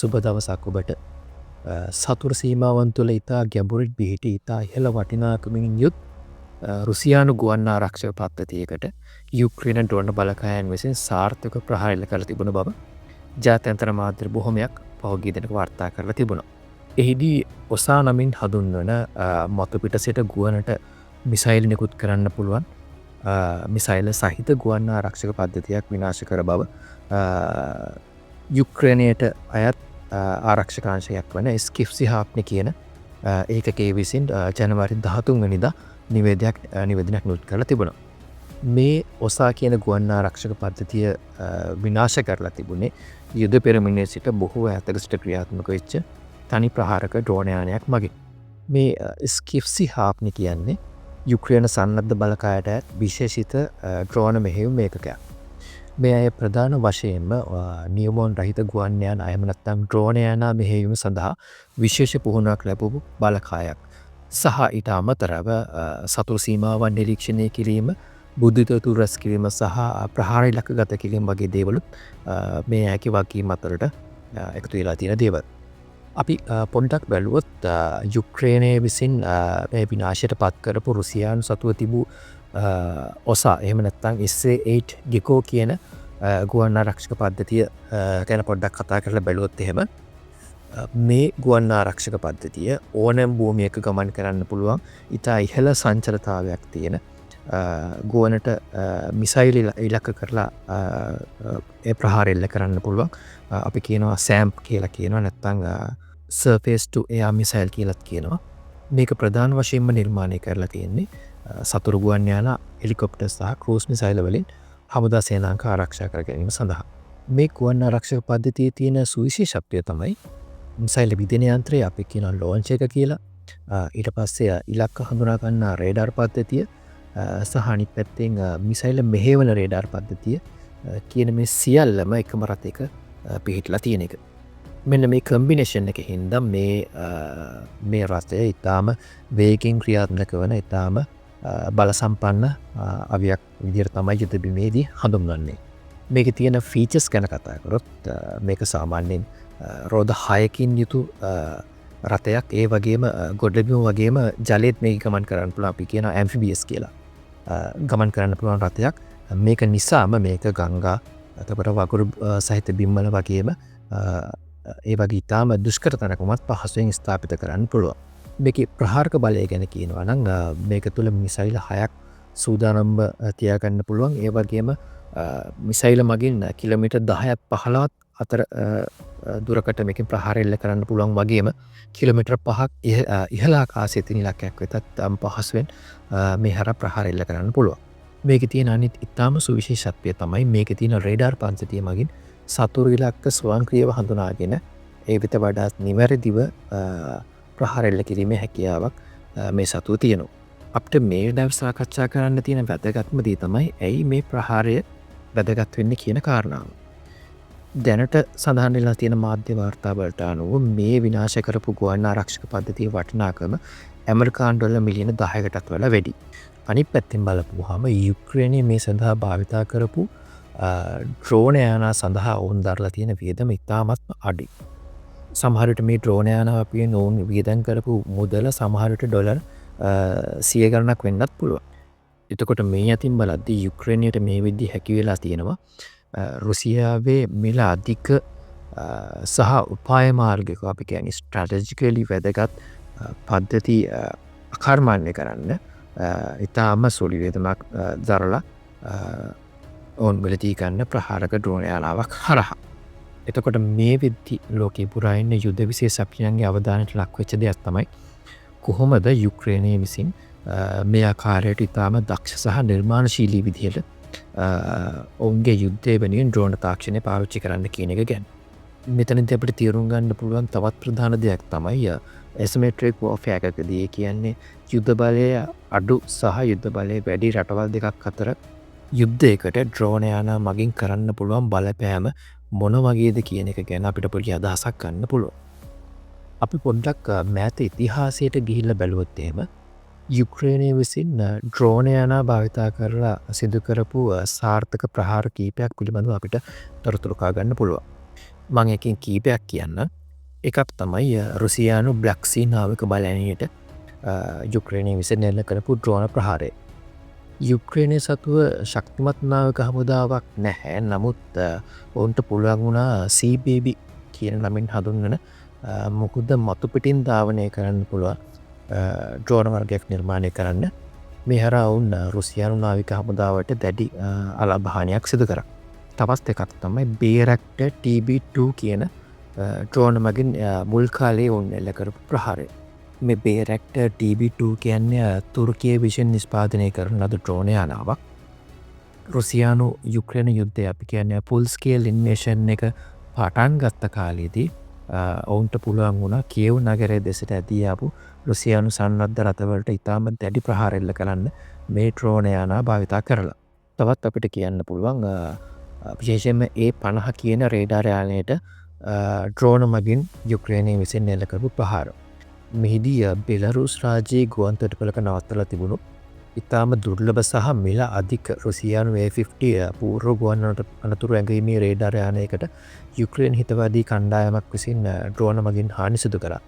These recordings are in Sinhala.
සුබ දවසක් ඔබට. සතුර සීමාවන් තුළ ඉතා ගැඹුරින් පිහිටි ඉතා ඉහළ වටිනාකමින් යුත් රුසියානු ගුවන් ආරක්ෂක පද්ධතියකට යුක්‍රේන ඩ්‍රෝන බලකායන් විසින් සාර්ථක ප්‍රහාර එල්ල කරලා තිබුණ බව ජාත්‍යන්තර මාධ්‍ය බොහොමයක් පහුගිය දිනක වාර්තා කරලා තිබුණා. එහිදී ඔසා නමින් හඳුන්වන මතුපිට සිට ගුවනට මිසයිල් නිකුත් කරන්න පුළුවන් මිසයිල සහිත ගුවන් ආරක්ෂක පද්ධතියක් විනාශ කර බව යුක්‍රේනයට අයත් ආරක්ෂකාංශයක් වන ස්කිෆ්සි හාප්නි කියන ඒකකේ විසින් ජනවාරි 13 වෙනිදා නිවේදනයක් නිකුත් කරලා තිබුණා. මේ ඔසා කියන ගුවන් ආරක්ෂක පද්ධතිය විනාශ කරලා තිබුණේ යුද පෙරමුණේ සිට බොහෝ ඈතක සිට ක්‍රියාත්මක වෙච්ච තනි ප්‍රහාරක ඩ්‍රෝන යානයක් මගින්. මේ ස්කිෆ්සි හාප්නි කියන්නේ යුක්‍රේන සන්නද්ධ බලකායට විශේෂිත ඩ්‍රෝන මෙහෙයුම් ඒකකයක්. මේ අය ප්‍රධාන වශයෙන්ම නියමෝන් රහිත ගුවන් යාන එහෙම නැත්නම් ඩ්‍රෝන යාන මෙහෙයුම සඳහා විශේෂ පුහුණුවක් ලැබපු බලකායක්. සහ ඊට අමතරව සතුරු සීමාවන් නිරීක්ෂණය කිරීම, බුද්ධිතතු රැස් කිරීම සහ ප්‍රහාර ඉලක්කගත කිරීම වගේ දේවලුත් මේ ඇකි වගකීම් අතරට එකතු වෙලා තියෙන දේවල්. අපි පොඩ්ඩක් බැලුවොත් යුක්‍රේනයේ විසින් මේ විනාශයට පත් කරපු රුසියානු සතුව තිබූ ඔසා එහෙම නැත්නම් SA-8 ගෙකෝ කියන ගුවන් ආරක්ෂක පද්ධතිය ගැන පොඩ්ඩක් කතා කරලා බැලුවොත් එහෙම මේ ගුවන් ආරක්ෂක පද්ධතිය ඕනෑම භූමියක ගමන් කරන්න පුළුවන් ඉතා ඉහළ සංචලතාවයක් තියෙන ගුවනට මිසයිල් ඉලක්ක කරලා ඒ ප්‍රහාර එල්ල කරන්න පුළුවන් අපි කියනවා සෑම්ප් කියලා කියනවා නැත්නම් surface to air missile කියලාත් කියනවා. මේක ප්‍රධාන වශයෙන්ම නිර්මාණය කරලා තියෙන්නේ සතුරු ගුවන් යාන, හෙලිකොප්ටර් සහ ක්‍රූස් මිසයිල් වලින් හමුදා සේනාංක ආරක්ෂා කර ගැනීම සඳහා. මේ ගුවන් ආරක්ෂක පද්ධතියේ තියෙන සුවිශේෂත්වය තමයි මිසයිල් විදින යන්ත්‍රය අපි කියනවා ලොන්ච් එක කියලා. ඊට පස්සේ ඉලක්ක හඳුනා ගන්න රේඩාර් පද්ධතිය සහ අනිත් පැත්තෙන් මිසයිල් මෙහෙවන රේඩාර් පද්ධතිය කියන මේ සියල්ලම එකම රථයක පිහිටලා තියෙන එක. මෙන්න මේ කම්බිනේෂන් එක හින්දා මේ රථය ඊටාම වේගින් ක්‍රියාත්මක වන ඊටාම බල සම්පන්න අවියක් විදිහට තමයි යුද බිමේදී හඳුන්වන්නේ. මේකේ තියෙන ෆීචර්ස් ගැන කතා කරොත් මේක සාමාන්‍යයෙන් රෝද 6කින් යුතු රථයක්. ඒ වගේම ගොඩබිම වගේම ජලයේත් මේක ගමන් කරන්න පුළුවන්. අපි කියනවා ඇම්ෆිබියස් කියලා. ගමන් කරන්න පුළුවන් රථයක්. මේක නිසාම මේක ගංගා එතකොට වගුරු සහිත බිම්වල වගේම ඒ වගේ ඉතාම දුෂ්කර තැනකමත් පහසුවෙන් ස්ථාපිත කරන්න පුළුවන්. මේකේ ප්‍රහාරක බලය ගැන කියනවා නම් මේක තුළ මිසයිල් 6ක් සූදානම්ව තියාගන්න පුළුවන්. ඒ වගේම මිසයිල් මගින් කිලෝමීටර් 10ක් 15ක් අතර දුරකට මේකෙන් ප්‍රහාර එල්ල කරන්න පුළුවන් වගේම කිලෝමීටර් 5ක් ඉහළ ආකාශයේ තියෙන ඉලක්කයක් වෙතත් පහසුවෙන් මේ හර ප්‍රහාර එල්ල කරන්න පුළුවන්. මේකේ තියෙන අනිත් ඉතාම සුවිශේෂත්වය තමයි මේකේ තියෙන රේඩාර් පද්ධතිය මගින් සතුරු ඉලක්ක ස්වයංක්‍රීයව හඳුනාගෙන ඒ වෙත වඩා නිවැරදිව ප්‍රහාර එල්ල කිරීමේ හැකියාවක් මේ සතුව තියෙනවා. අපිට මේ දවස් සාකච්ඡා කරන්න තියෙන වැදගත්ම දේ තමයි ඇයි මේ ප්‍රහාරය වැදගත් වෙන්නේ කියන කාරණාව. දැනට සඳහන් වෙලා තියෙන මාධ්‍ය වාර්තා වලට අනුව මේ විනාශ කරපු ගුවන් ආරක්ෂක පද්ධතියේ වටිනාකම ඇමරිකානු ඩොලර් මිලියන 10කටත් වඩා වැඩි. අනිත් පැත්තෙන් බලපුවාම යුක්‍රේනයේ මේ සඳහා භාවිතා කරපු ඩ්‍රෝන යාන සඳහා ඔවුන් දරලා තියෙන වියදම ඉතාමත්ම අඩුයි. සමහර විට මේ ඩ්‍රෝන යාන අපි ඔවුන් වියදම් කරපු මුදල සමහර විට ඩොලර් 100 ගණනක් වෙන්නත් පුළුවන්. එතකොට මේ අතින් බලද්දී යුක්‍රේනයට මේ විදිහ හැකි වෙලා තියෙනවා රුසියාවේ මිල අධික සහ උපාය මාර්ගයක අපි කියන්නේ ස්ට්‍රැටජිකලි වැදගත් පද්ධති අකර්මණය කරන්න ඉතාම සොලි වේදමක් දරලා ඔවුන් වෙලදී ගන්න ප්‍රහාරක ඩ්‍රෝන යානාවක් හරහා. එතකොට මේ වෙද්දි ලෝකේ පුරා ඉන්න යුද විශේෂඥයන්ගේ අවධානයට ලක් වෙච්ච දෙයක් තමයි කොහොමද යුක්‍රේනයේ විසින් මේ ආකාරයට ඉතාම දක්ෂ සහ නිර්මාණශීලී විදිහට ඔවුන්ගේ යුද්ධය වෙනුවෙන් ඩ්‍රෝන තාක්ෂණය පාවිච්චි කරන්න කියන එක ගැන. මෙතනදී අපිට තේරුම් ගන්න පුළුවන් තවත් ප්‍රධාන දෙයක් තමයි ඇසිමෙට්‍රික් වෝර්ෆෙයාර් එකකදී කියන්නේ යුද්ධ බලය අඩු සහ යුද්ධ බලය වැඩි රටවල් දෙකක් අතර යුද්ධයකට ඩ්‍රෝන යාන මගින් කරන්න පුළුවන් බලපෑම මොන වගේද කියන එක ගැන අපිට පොඩි අදහසක් ගන්න පුළුවන්. අපි පොඩ්ඩක් මෑත ඉතිහාසයට ගිහිල්ලා බැලුවොත් එහෙම යුක්‍රේනය විසින් ඩ්‍රෝන යාන භාවිතා කරලා සිදු කරපු සාර්ථක ප්‍රහාර කීපයක් පිළිබඳව අපිට තොරතුරු කා ගන්න පුළුවන්. මං එකින් කීපයක් කියන්න. එකක් තමයි රුසියානු බ්ලක්සී නාවක බලැනයට යුක්‍රේණය විසින් එල්ල කරපු ද්‍රෝණ ප්‍රහාරය. යුක්‍රේණය සතුව ශක්තිමත්නාවක හමුදාවක් නැහැ. නමුත් ඔවුන්ට පුළුවන් වුණා CBB කියන නමින් හඳුන්වන මොකුද මතුපිටින් ධාවනය කරන්න පුළුවන් ද්‍රෝණ වර්ගයක් නිර්මාණය කරන්න. මේ හර ඔවුන් රුසියානු නාවික හමුදාවට දැඩි අලාභහානයක් සිදු කර. තවස් එකක් තමයි බේරක්ට TB2 කියන ද්‍රෝණ මගින් මුල් කාලේ ඔවුන් එල්ල කරපු ප්‍රහාරය. මේ බේරක්ට TB2 කියන්නේ තුර්කිය විෂන් නිස්පාදනය කරන ලද ද්‍රෝණයානාවක්. රුසියානු යුක්‍රේණ යුද්ධය අපි කියන්නේ පුල්ස්කේල් ඉන්වේෂන් එක පටන් ගත්ත කාලයේදී ඔවුන්ට පුළුවන් වුණා කියව් නගරය දෙසට ඇතියාපු රුසියානු සන්නද්ධ රථවලට ඉතාම දැඩි ප්‍රහාරෙල්ල කරන්න මේ ද්‍රෝණයානා භාවිතා කරලා. තවත් අපිට කියන්න පුළුවන් විශේෂයෙන්ම ඒ 50 කියන රේඩාරයානයට ද්‍රෝණ මගින් යුක්‍රේණය විසින් එල්ල කරපු ප්‍රහාර. මෙහිදී බෙලරුස් රාජයේ ගුවන්තොටුපළක නවත්තලා තිබුණු ඉතාම දුර්ලභ සහ මිල අධික රුසියානු A50 පූර්ව ගුවන් අනතුරු ඇඟීමේ රේඩාරයානයකට යුක්‍රේන් හිතවාදී කණ්ඩායමක් විසින් ද්‍රෝණ මගින් හානි සිදු කරා.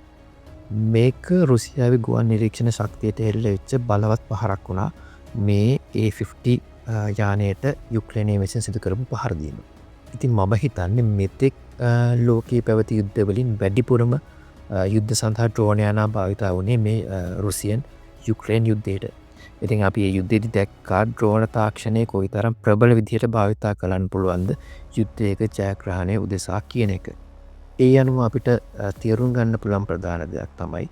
මේක රුසියාවේ ගුවන් නිරීක්ෂණ ශක්තියට එල්ල වෙච්ච බලවත් පහරක් වුණා මේ A50 යානයට යුක්‍රේනය විසින් සිදු කරපු පහර දීම. ඉතින් මම හිතන්නේ මෙතෙක් ලෝකයේ පැවති යුද්ධවලින් වැඩිපුරම යුද්ධ සඳහා ද්‍රෝණයානා භාවිතා වුණේ මේ රුසියන් යුක්‍රේන් යුද්ධයට. ඉතින් අපි මේ යුද්ධයේදී දැක්කා ද්‍රෝණ තාක්ෂණය කොයිතරම් ප්‍රබල විදිහට භාවිතා කරන්න පුළුවන්ද යුද්ධයක ජයග්‍රහණය උදෙසා කියන එක. ඒ අනුව අපිට තේරුම් ගන්න පුළුවන් ප්‍රධාන දෙයක් තමයි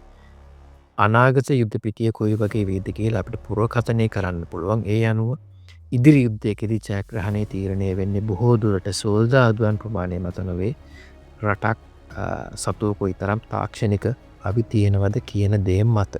අනාගත යුද්ධ පිටිය කොයි වගේ වේද කියලා අපිට පුරකථනය කරන්න පුළුවන්. ඒ අනුව ඉදිරි යුද්ධයකදී ජයග්‍රහණය තීරණය වෙන්නේ බොහෝ දුරට සෝල්දාදුවන් ප්‍රමාණය මත නොවේ රටක් සතුව කොයිතරම් තාක්ෂණික අපි තියෙනවද කියන දේ මත.